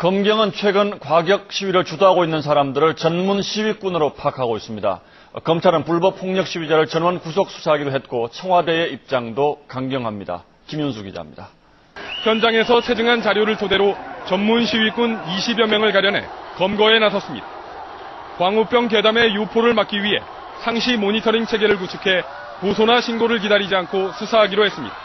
검경은 최근 과격 시위를 주도하고 있는 사람들을 전문 시위꾼으로 파악하고 있습니다. 검찰은 불법 폭력 시위자를 전원 구속 수사하기로 했고 청와대의 입장도 강경합니다. 김윤수 기자입니다. 현장에서 체증한 자료를 토대로 전문 시위꾼 20여 명을 가려내 검거에 나섰습니다. 광우병 계담의 유포를 막기 위해 상시 모니터링 체계를 구축해 고소나 신고를 기다리지 않고 수사하기로 했습니다.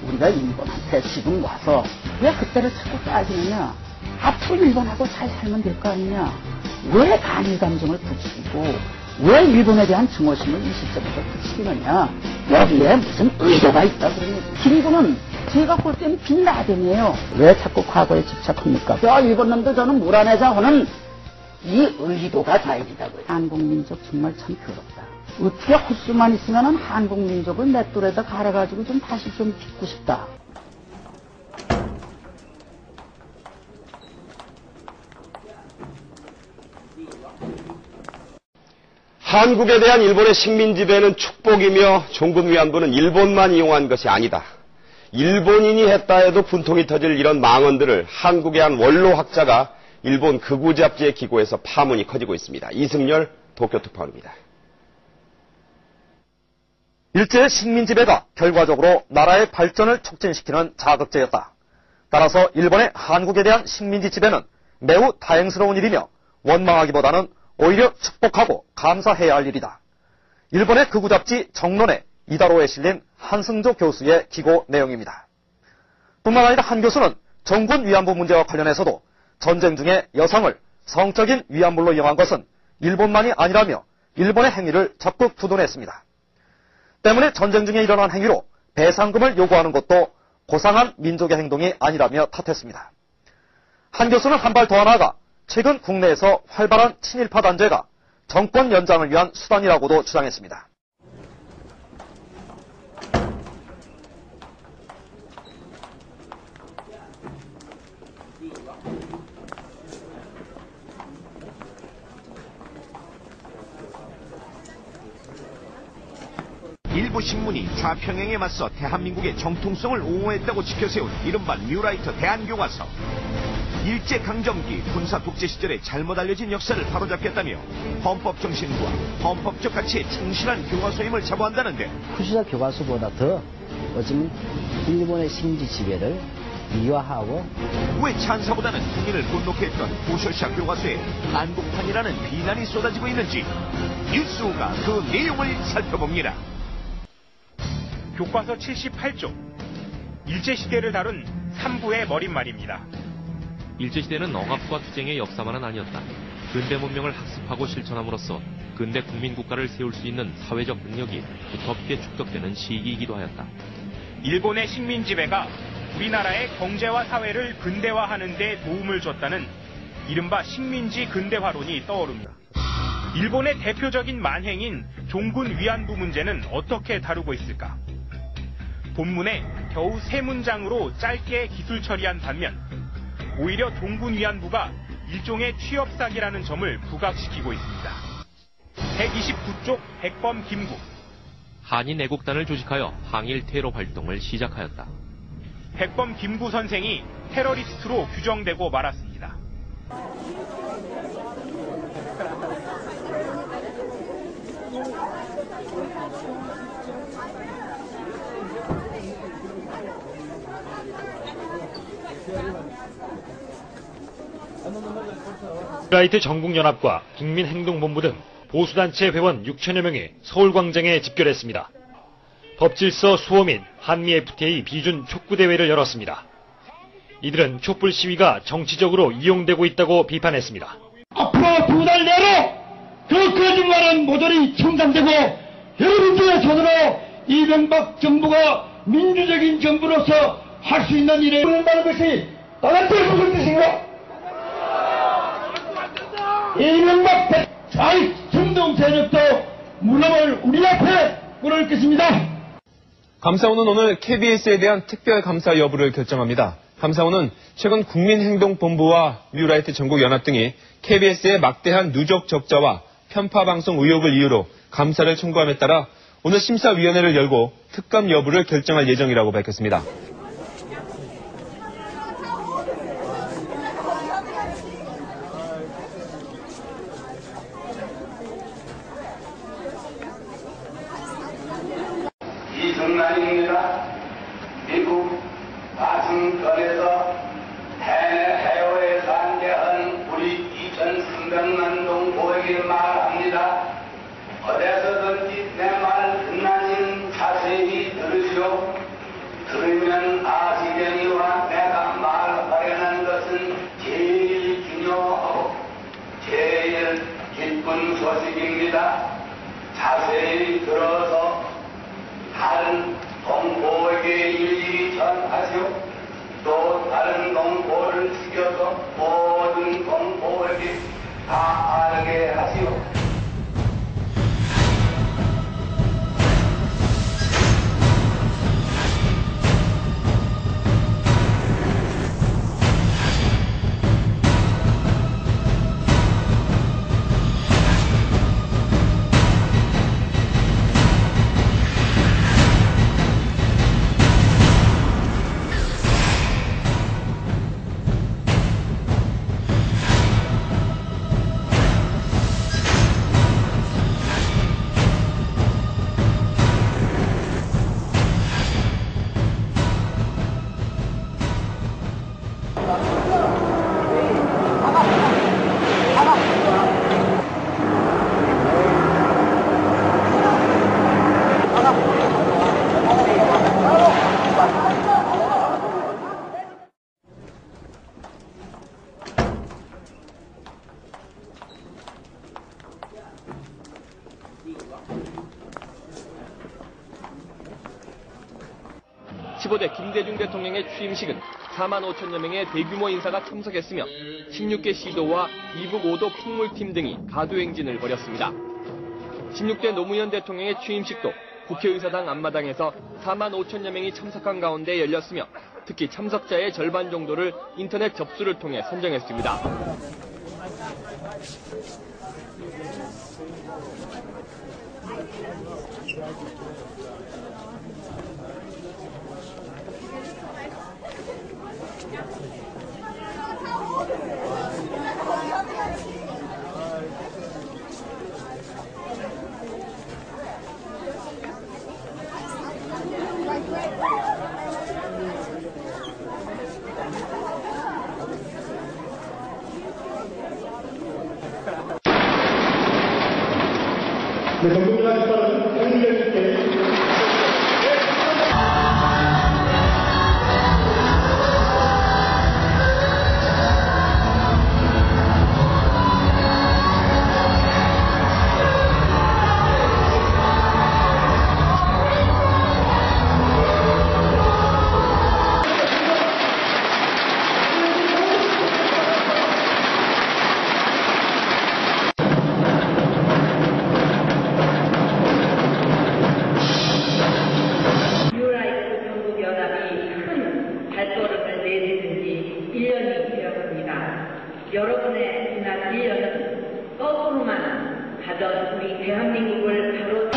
우리가 일본한테 지금 와서 왜 그때를 자꾸 따지느냐? 앞으로 일본하고 잘 살면 될 거 아니냐? 왜 반일 감정을 부추기고 왜 일본에 대한 증오심을 이 시점에서 부추기느냐? 여기에 무슨 의도가 있다 그러니 김구는 제가 볼 때는 빈라덴이에요. 왜 자꾸 과거에 집착합니까? 저 일본 놈도 저는 몰아내자 하는 이 의도가 다행이다고요. 한국민족 정말 참 괴롭다. 어떻게 헛수만 있으면 한국민족을 맷돌에다 갈아가지고 좀 다시 좀 빚고 싶다. 한국에 대한 일본의 식민 지배는 축복이며 종군 위안부는 일본만 이용한 것이 아니다. 일본인이 했다 해도 분통이 터질 이런 망언들을 한국의 한 원로학자가 일본 극우 잡지에 기고해서 파문이 커지고 있습니다. 이승열 도쿄특파원입니다. 일제의 식민 지배가 결과적으로 나라의 발전을 촉진시키는 자극제였다. 따라서 일본의 한국에 대한 식민지 지배는 매우 다행스러운 일이며 원망하기보다는 오히려 축복하고 감사해야 할 일이다. 일본의 극우 잡지 정론에 이다로에 실린 한승조 교수의 기고 내용입니다. 뿐만 아니라 한 교수는 정군 위안부 문제와 관련해서도 전쟁 중에 여성을 성적인 위안물로 이용한 것은 일본만이 아니라며 일본의 행위를 적극 부도냈습니다. 때문에 전쟁 중에 일어난 행위로 배상금을 요구하는 것도 고상한 민족의 행동이 아니라며 탓했습니다. 한 교수는 한 발 더 나아가 최근 국내에서 활발한 친일파 단죄가 정권 연장을 위한 수단이라고도 주장했습니다. 일부 신문이 좌평행에 맞서 대한민국의 정통성을 옹호했다고 지켜세운 이른바 뉴라이터 대한교과서. 일제강점기 군사독재 시절에 잘못 알려진 역사를 바로잡겠다며 헌법 정신과 헌법적 가치에 충실한 교과서임을 자부한다는데, 쿠시다 교과서보다 더 어쩌면 일본의 식민지 지배를 미화하고 왜 찬사보다는 국민을 분노케 했던 부셔샤 교과서에 한국판이라는 비난이 쏟아지고 있는지 뉴스가 그 내용을 살펴봅니다. 교과서 78조, 일제시대를 다룬 3부의 머릿말입니다. 일제시대는 억압과 투쟁의 역사만은 아니었다. 근대 문명을 학습하고 실천함으로써 근대 국민국가를 세울 수 있는 사회적 능력이 두텁게 축적되는 시기이기도 하였다. 일본의 식민지배가 우리나라의 경제와 사회를 근대화하는 데 도움을 줬다는 이른바 식민지 근대화론이 떠오릅니다. 일본의 대표적인 만행인 종군 위안부 문제는 어떻게 다루고 있을까? 본문에 겨우 3문장으로 짧게 기술 처리한 반면 오히려 종군 위안부가 일종의 취업 사기라는 점을 부각시키고 있습니다. 129쪽 백범 김구. 한인 애국단을 조직하여 항일 테러 활동을 시작하였다. 백범 김구 선생이 테러리스트로 규정되고 말았습니다. 뉴라이트 전국연합과 국민행동본부 등 보수단체 회원 6천여 명이 서울광장에 집결했습니다. 법질서 수호 및 한미 FTA 비준 촉구대회를 열었습니다. 이들은 촛불 시위가 정치적으로 이용되고 있다고 비판했습니다. 앞으로 2달 내로 그 거짓말은 모조리 청산되고 여러분들의 손으로 이명박 정부가 민주적인 정부로서 할 수 있는 일을 한다는 것이 나한테 무슨 뜻인가? 이명박 잘 선동 세력도 무덤을 우리 앞에 꾸릴 것입니다. 감사원은 오늘 KBS에 대한 특별 감사 여부를 결정합니다. 감사원은 최근 국민행동본부와 뉴라이트 전국연합 등이 KBS의 막대한 누적 적자와 편파 방송 의혹을 이유로 감사를 청구함에 따라 오늘 심사위원회를 열고 특감 여부를 결정할 예정이라고 밝혔습니다. 이승만입니다. 미국 와싱턴에서 해외에 상대한 우리 2,300만 동포에게 말합니다. 어디서든지 내 말 끝나신 자세히 들으시오. 들으면 아시려니와 내가 말하려는 것은 제일 중요하고 제일 기쁜 소식입니다. 자세히 들어서 다른 동포에게 일일이 전하시오. 또 다른 동포를 죽여서 모든 동포에게 다 알게 하시오. 김대중 대통령의 취임식은 4만 5천여 명의 대규모 인사가 참석했으며 16개 시도와 이북 5도 풍물팀 등이 가두행진을 벌였습니다. 16대 노무현 대통령의 취임식도 국회의사당 앞마당에서 4만 5천여 명이 참석한 가운데 열렸으며 특히 참석자의 절반 정도를 인터넷 접수를 통해 선정했습니다. 여러분의 지난 1년은 거꾸로만 가던 우리 대한민국을 바로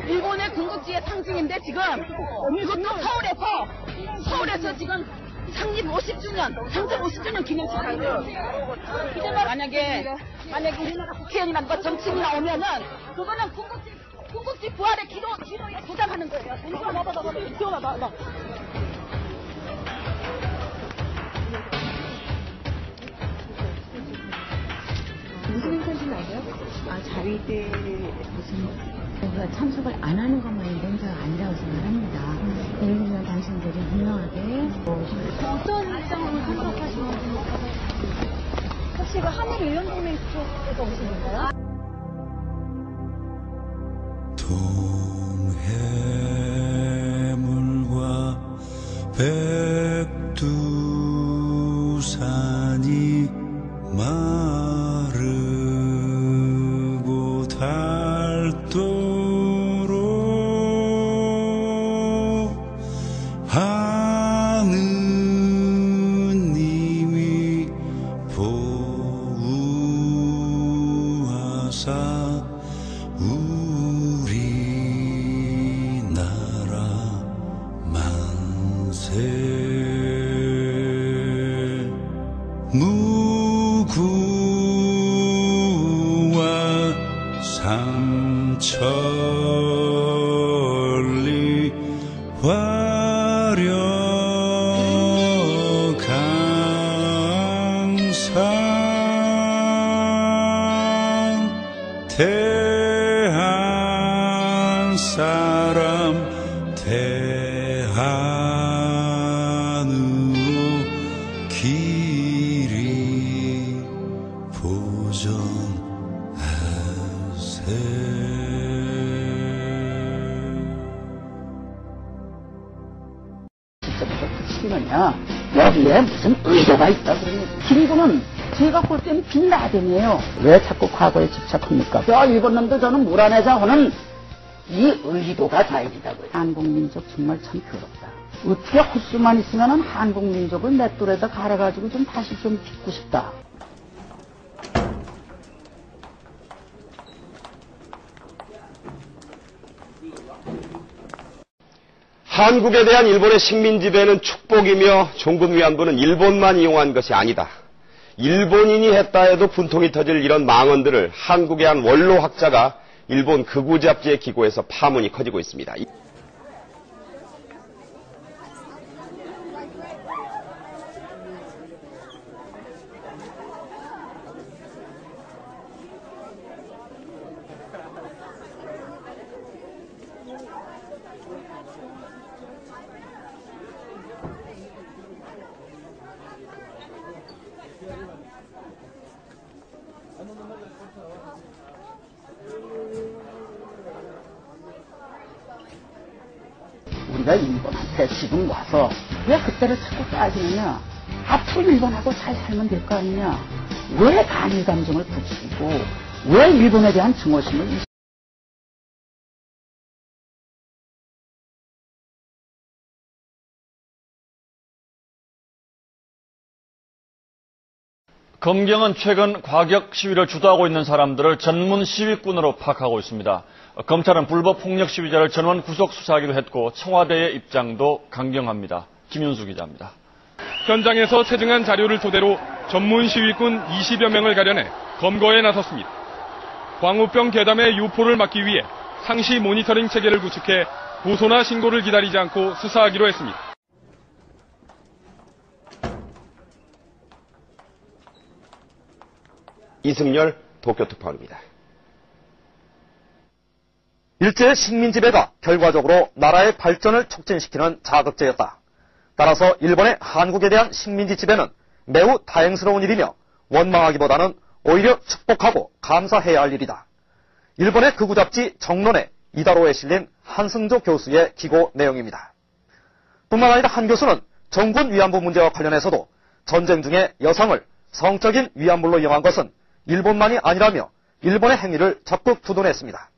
일본의 군국주의의 상징인데 지금 서울에서 지금 창립 50주년, 창립 50주년 기념식이에요. 이제 만약에 우리나라 국회의원이나 정치인이 나오면은 그거는 군국주의 부활의 기도에 보장하는 거예요. 봐봐. 무슨 행사인지 아세요? 자위 때 무슨 참석을 안 하는 것만이 행사가 아니라고 생각합니다. 예를 들면 당신들이 유명하게 어떤 입장으로 참석하시는 건지 혹시 그 한일일본동맹 쪽에서 오신 건가요? 동해물과 백두산이 마르고 닳도록 하느님이 보호하사 우리나라 만세 무구와 삼천리 화려강산 대한 사람 대한으로 길이 보전하세 시면요 여기에 무슨 의도가 있다 그러니 김구는 제가 볼 때는 빈나대니에요. 왜 자꾸 과거에 집착합니까? 일본 놈도 저는 물안해자 하는 이 의도가 자연이다고요. 한국민족 정말 참 괴롭다. 어떻게 할 수만 있으면 한국민족을 맷돌에다 갈아가지고 좀 다시 좀 빚고 싶다. 한국에 대한 일본의 식민 지배는 축복이며 종군 위안부는 일본만 이용한 것이 아니다. 일본인이 했다 해도 분통이 터질 이런 망언들을 한국의 한 원로학자가 일본 극우 잡지에 기고해서 파문이 커지고 있습니다. 우리가 일본한테 지금 와서 왜 그때를 자꾸 따지느냐. 앞으로 일본하고 잘 살면 될 거 아니냐. 왜 반일 감정을 부추기고 왜 일본에 대한 증오심을 검경은 최근 과격 시위를 주도하고 있는 사람들을 전문 시위꾼으로 파악하고 있습니다. 검찰은 불법 폭력 시위자를 전원 구속 수사하기로 했고 청와대의 입장도 강경합니다. 김윤수 기자입니다. 현장에서 체증한 자료를 토대로 전문 시위꾼 20여 명을 가려내 검거에 나섰습니다. 광우병 괴담의 유포를 막기 위해 상시 모니터링 체계를 구축해 고소나 신고를 기다리지 않고 수사하기로 했습니다. 이승열 도쿄특파원입니다. 일제의 식민지배가 결과적으로 나라의 발전을 촉진시키는 자극제였다. 따라서 일본의 한국에 대한 식민지 지배는 매우 다행스러운 일이며 원망하기보다는 오히려 축복하고 감사해야 할 일이다. 일본의 극우 잡지 정론에 이다로에 실린 한승조 교수의 기고 내용입니다. 뿐만 아니라 한 교수는 정군 위안부 문제와 관련해서도 전쟁 중에 여성을 성적인 위안물로 이용한 것은 일본만이 아니라며 일본의 행위를 적극 부도냈습니다.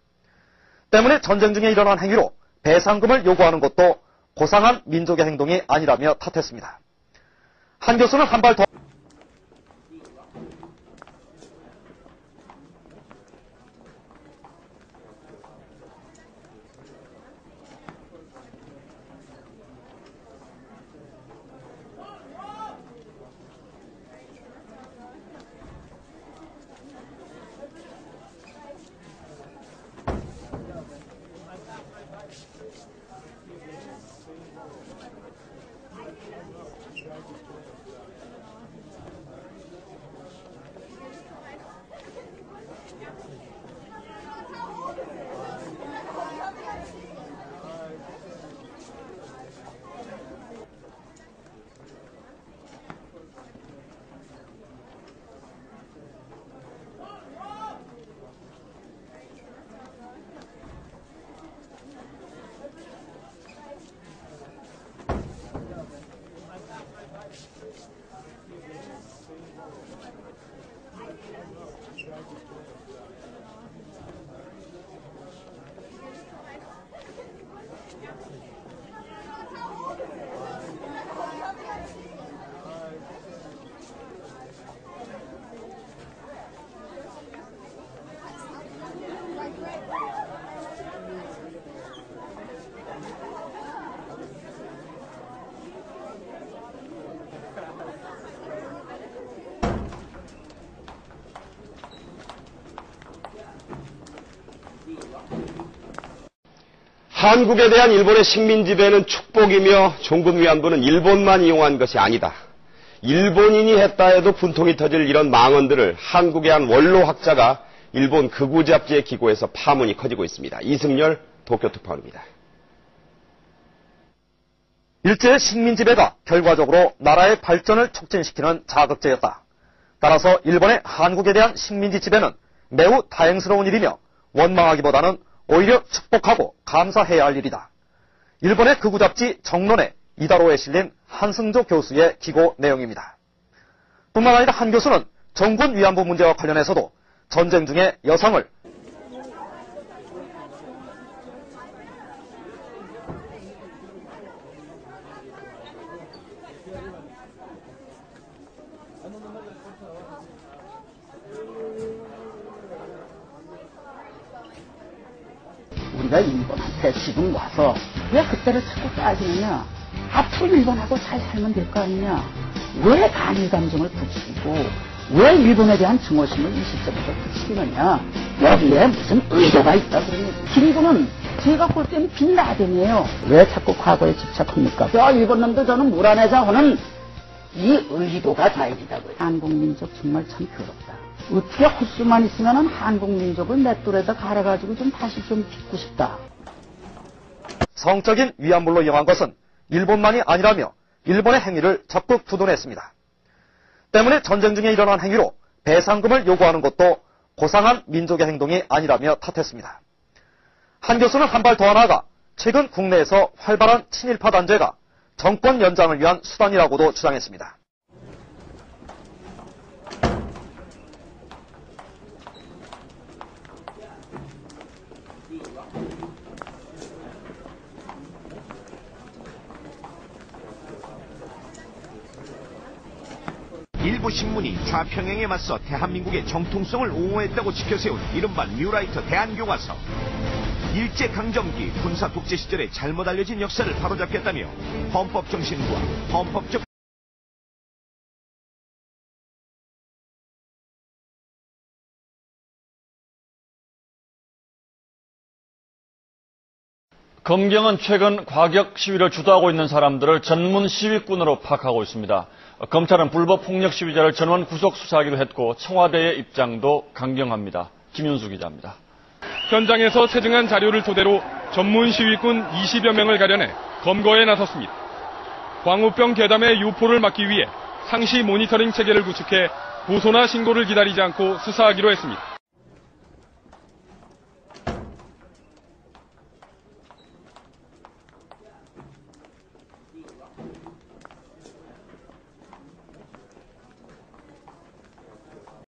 때문에 전쟁 중에 일어난 행위로 배상금을 요구하는 것도 고상한 민족의 행동이 아니라며 탓했습니다. 한 교수는 한 발 더 한국에 대한 일본의 식민 지배는 축복이며 종군 위안부는 일본만 이용한 것이 아니다. 일본인이 했다 해도 분통이 터질 이런 망언들을 한국의 한 원로학자가 일본 극우 잡지에 기고해서 파문이 커지고 있습니다. 이승열 도쿄특파원입니다. 일제의 식민 지배가 결과적으로 나라의 발전을 촉진시키는 자극제였다. 따라서 일본의 한국에 대한 식민지 지배는 매우 다행스러운 일이며 원망하기보다는 오히려 축복하고 감사해야 할 일이다. 일본의 극우 잡지 정론의 이다로에 실린 한승조 교수의 기고 내용입니다. 뿐만 아니라 한 교수는 정군 위안부 문제와 관련해서도 전쟁 중에 여성을 우리가 일본한테 지금 와서 왜 그때를 자꾸 따지느냐? 앞으로 일본하고 잘 살면 될 거 아니냐? 왜 반일 감정을 부추기고 왜 일본에 대한 증오심을 이 시점에서 부추기느냐? 여기에 무슨 의도가 있다 그러니 김구는 제가 볼 때는 빈나대네요. 왜 자꾸 과거에 집착합니까? 저 일본 놈도 저는 몰아내자 하는 이 의도가 다행이다고요. 한국민족 정말 참 괴롭다. 어떻게 헛수만 있으면 한국민족을 맷돌에다 갈아가지고 좀 다시 좀 빚고 싶다. 성적인 위안물로 이용한 것은 일본만이 아니라며 일본의 행위를 적극 부도냈습니다. 때문에 전쟁 중에 일어난 행위로 배상금을 요구하는 것도 고상한 민족의 행동이 아니라며 탓했습니다. 한 교수는 한 발 더 나아가 최근 국내에서 활발한 친일파 단죄가 정권 연장을 위한 수단이라고도 주장했습니다. 일부 신문이 좌평행에 맞서 대한민국의 정통성을 옹호했다고 지켜세운 이른바 뉴라이터 대한교과서. 일제강점기 군사 독재 시절에 잘못 알려진 역사를 바로잡겠다며 헌법 정신과 헌법적 검경은 최근 과격 시위를 주도하고 있는 사람들을 전문 시위꾼으로 파악하고 있습니다. 검찰은 불법 폭력 시위자를 전원 구속 수사하기로 했고 청와대의 입장도 강경합니다. 김윤수 기자입니다. 현장에서 체증한 자료를 토대로 전문 시위꾼 20여 명을 가려내 검거에 나섰습니다. 광우병 괴담의 유포를 막기 위해 상시 모니터링 체계를 구축해 고소나 신고를 기다리지 않고 수사하기로 했습니다.